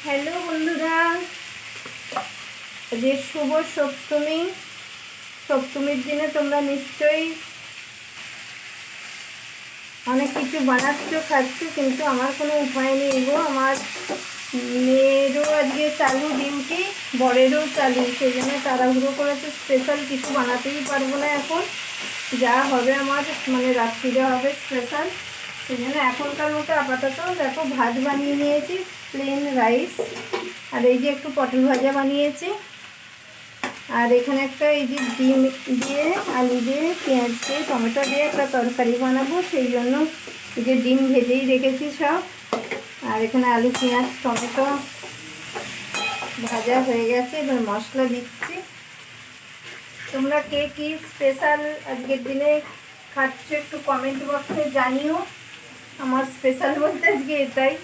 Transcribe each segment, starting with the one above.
Hello বন্ধুরা, যে শুভ সপ্তমী। সপ্তমীর দিনে তোমরা নিশ্চয়ই অনেক কিছু বানাচ্ছ, খাচ্ছ, কিন্তু আমার কোনো উপায় নেই গো। আমার মেয়েরও আজকে চালু ডিউটি, বরেরও চালু, সেই জন্য তাড়াহুড়ো করে তো স্পেশাল কিছু বানাতেই পারবো না এখন। যা হবে আমার রাত্রিরে হবে স্পেশাল। সেই জন্য এখনকার মতো আপাতত দেখো ভাত বানিয়ে নিয়েছি, প্লেন রাইস, আর এই যে একটু পটল ভাজা বানিয়েছি, আর এখানে একটা এই যে ডিম দিয়ে আলু দিয়ে পেঁয়াজ দিয়ে টমেটো দিয়ে একটা তরকারি বানাবো, সেই জন্য এই যে ডিম ভেজেই রেখেছি সব। আর এখানে আলু পেঁয়াজ টমেটো ভাজা হয়ে গেছে, এবার মশলা দিচ্ছি। তোমরা কে কী স্পেশাল আজকের দিনে খাচ্ছ একটু কমেন্ট বক্সে জানিও। আমার স্পেশাল বলতে আজকে এটাই।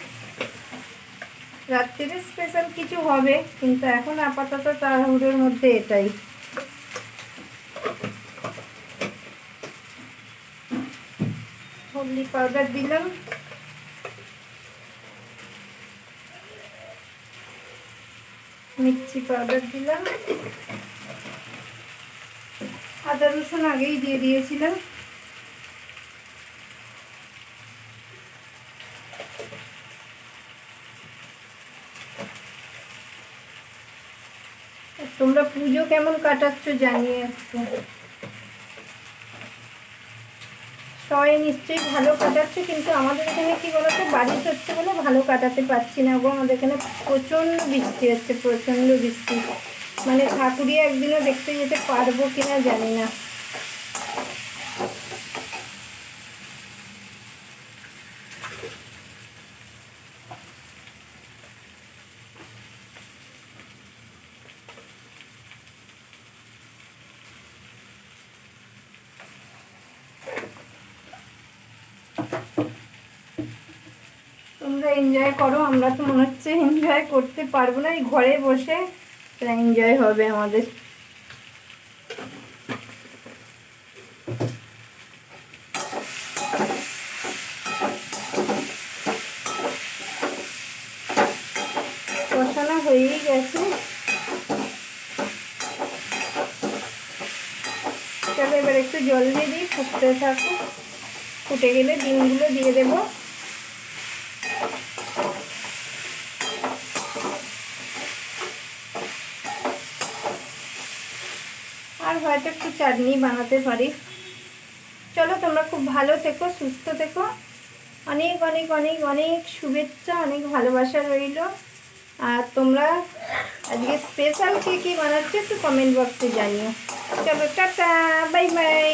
রাত্রিরে স্পেশাল কিছু হবে, কিন্তু এখন আপাতত তাড়াহুড়োর মধ্যে এটাই। হলদি পাউডার দিলাম, মির্চি পাউডার দিলাম, আদা রসুন আগেই দিয়ে দিয়েছিলাম। তোমরা পুজো কেমন কাটাচ্ছ জানিয়ে একটু। সবাই নিশ্চয়ই ভালো কাটাচ্ছে, কিন্তু আমাদের এখানে কি বলতো, বারিশ হচ্ছে বলে ভালো কাটাতে পারছি না গো। আমাদের এখানে প্রচণ্ড বৃষ্টি হচ্ছে, প্রচণ্ড বৃষ্টি। ঠাকুরিয়া একদিনও দেখতে যেতে পারবো কিনা জানি না। তোমরা এনজয় করো, আমরা তো মনে হচ্ছে এনজয় করতে পারবো না। এই ঘরে বসে এনজয় হবে আমাদের। কষানো হয়েই গেছে, চলো এবার একটু জল দিয়ে দিই, ফুটতে থাকুক। ফুটে গেলে ডিমগুলো দিয়ে দেবো। আর হয়তো একটু চাটনি বানাতে পারি। চলো, তোমরা খুব ভালো থেকো, সুস্থ থেকো। অনেক অনেক অনেক অনেক শুভেচ্ছা, অনেক ভালোবাসা রইল। আর তোমরা আজকে স্পেশাল কী কী বানাচ্ছো একটু কমেন্ট বক্সে জানিও। চলো টাটা, বাই বাই।